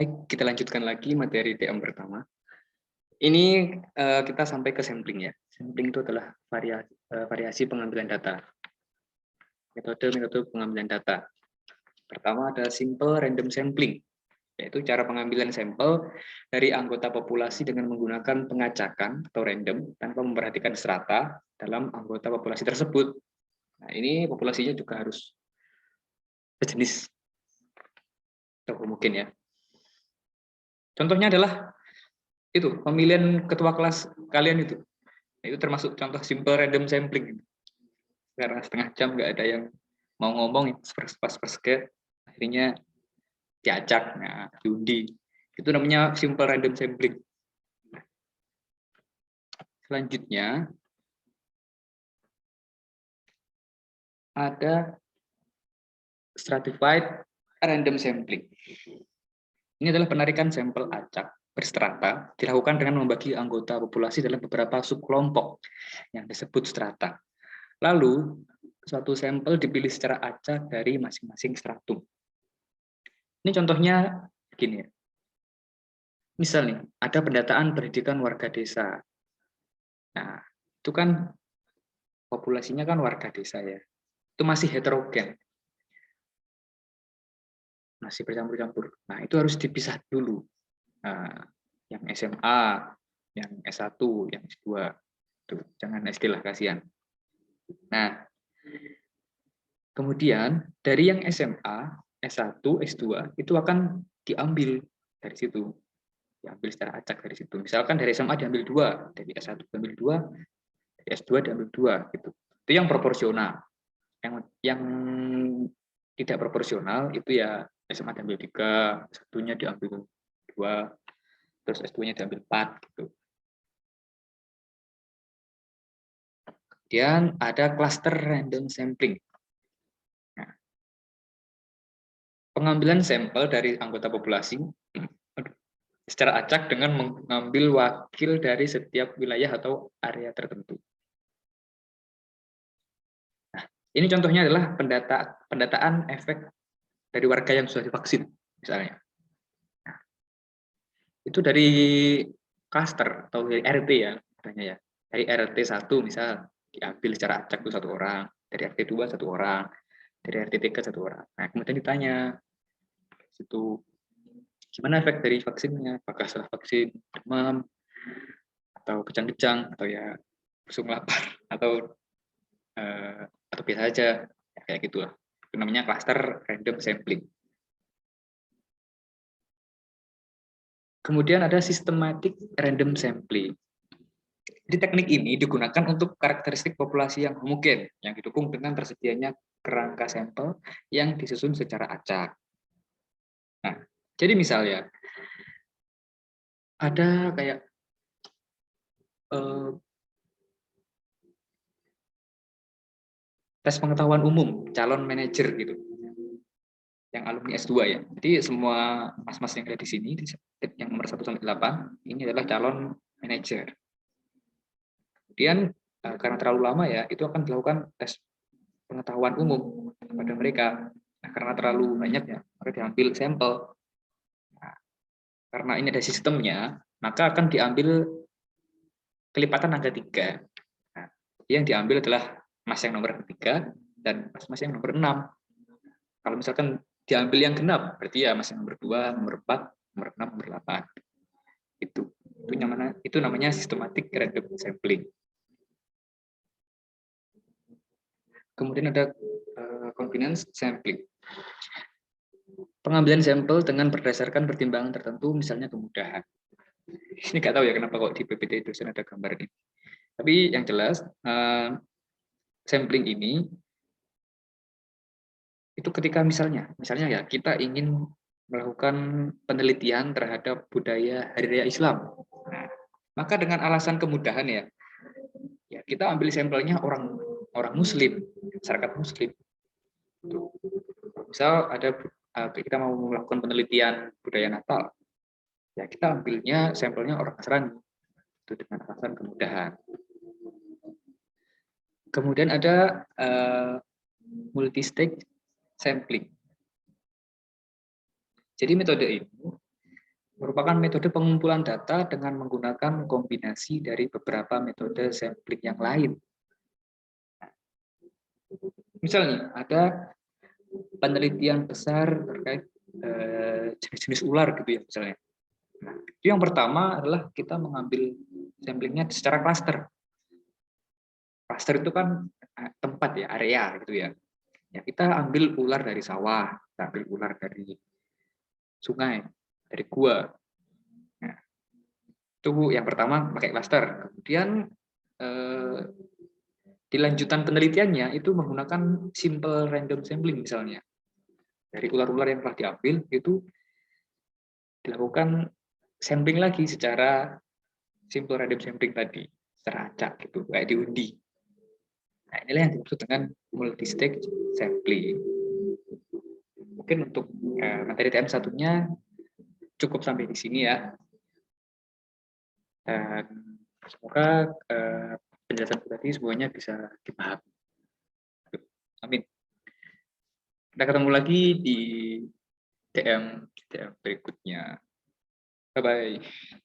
Baik, kita lanjutkan lagi materi TM pertama. Ini kita sampai ke sampling ya. Sampling itu adalah variasi pengambilan data. Metode pengambilan data. Pertama ada simple random sampling, yaitu cara pengambilan sampel dari anggota populasi dengan menggunakan pengacakan atau random tanpa memperhatikan strata dalam anggota populasi tersebut. Nah, ini populasinya juga harus sejenis atau mungkin ya. Contohnya adalah itu pemilihan ketua kelas kalian itu. Itu termasuk contoh simple random sampling. Karena setengah jam nggak ada yang mau ngomong pas akhirnya diacak, nah, diundi. Itu namanya simple random sampling. Selanjutnya ada stratified random sampling. Ini adalah penarikan sampel acak berstrata dilakukan dengan membagi anggota populasi dalam beberapa subkelompok yang disebut strata. Lalu, suatu sampel dipilih secara acak dari masing-masing stratum. Ini contohnya begini ya. Misal nih, ada pendataan pendidikan warga desa. Nah, itu kan populasinya kan warga desa ya. Itu masih heterogen. Masih bercampur-campur. Nah, itu harus dipisah dulu. Nah, yang SMA, yang S1, yang S2. Tuh, jangan SD lah, kasihan. Nah, kemudian dari yang SMA, S1, S2 itu akan diambil dari situ. Diambil secara acak dari situ. Misalkan dari SMA diambil 2, dari S1 diambil 2, dari S2 diambil 2 gitu. Itu yang proporsional. Yang tidak proporsional itu ya SMA diambil 3, S1-nya diambil 2, terus S2-nya diambil 4 gitu. Kemudian ada cluster random sampling. Nah, pengambilan sampel dari anggota populasi secara acak dengan mengambil wakil dari setiap wilayah atau area tertentu. Nah, ini contohnya adalah pendataan efek dari warga yang sudah divaksin, misalnya. Nah, itu dari cluster atau dari RT ya, katanya ya. Dari RT 1 misal diambil secara acak itu 1 orang, dari RT 2 1 orang, dari RT 3 1 orang. Nah, kemudian ditanya situ gimana efek dari vaksinnya, apakah setelah vaksin demam atau kejang-kejang atau ya busung lapar atau biasa aja ya, kayak gitulah. Itu namanya cluster random sampling. Kemudian ada systematic random sampling. Jadi teknik ini digunakan untuk karakteristik populasi yang homogen yang didukung dengan tersedianya kerangka sampel yang disusun secara acak. Nah, jadi misalnya ada kayak tes pengetahuan umum calon manajer gitu, yang alumni S2 ya. Jadi semua mas-mas yang ada di sini, yang nomor 1 sampai 8, ini adalah calon manajer. Kemudian karena terlalu lama ya, itu akan dilakukan tes pengetahuan umum pada mereka. Nah, karena terlalu banyak ya, maka diambil sampel. Nah, karena ini ada sistemnya, maka akan diambil kelipatan angka 3. Nah, yang diambil adalah mas yang nomor 3 dan mas yang nomor 6. Kalau misalkan diambil yang genap, berarti ya mas yang nomor 2, nomor 4, nomor 6, nomor 8. Itu namanya systematic random sampling. Kemudian ada confidence sampling. Pengambilan sampel dengan berdasarkan pertimbangan tertentu, misalnya kemudahan. Ini nggak tahu ya kenapa kok di PPT dosen ada gambar ini. Tapi yang jelas, sampling ini itu ketika misalnya ya kita ingin melakukan penelitian terhadap budaya Hari Raya Islam. Nah, maka dengan alasan kemudahan ya kita ambil sampelnya orang Muslim, masyarakat Muslim. Misal ada kita mau melakukan penelitian budaya Natal, ya kita ambilnya sampelnya orang Nasrani, itu dengan alasan kemudahan. Kemudian ada multi-stage sampling. Jadi metode ini merupakan metode pengumpulan data dengan menggunakan kombinasi dari beberapa metode sampling yang lain. Misalnya ada penelitian besar terkait jenis-jenis ular gitu ya misalnya. Nah, itu yang pertama adalah kita mengambil samplingnya secara klaster. Klaster itu kan tempat ya, area gitu ya. Ya kita ambil ular dari sawah, kita ambil ular dari sungai, dari gua. Nah, itu yang pertama pakai klaster. Kemudian di lanjutan penelitiannya itu menggunakan simple random sampling misalnya. Dari ular-ular yang telah diambil itu dilakukan sampling lagi secara simple random sampling tadi, secara acak gitu, kayak diundi. Nah, inilah yang dimaksud dengan multi-stage sampling. Mungkin untuk materi TM satunya cukup sampai di sini ya. Dan semoga penjelasan tadi semuanya bisa dipahami. Amin. Kita ketemu lagi di TM berikutnya. Bye-bye.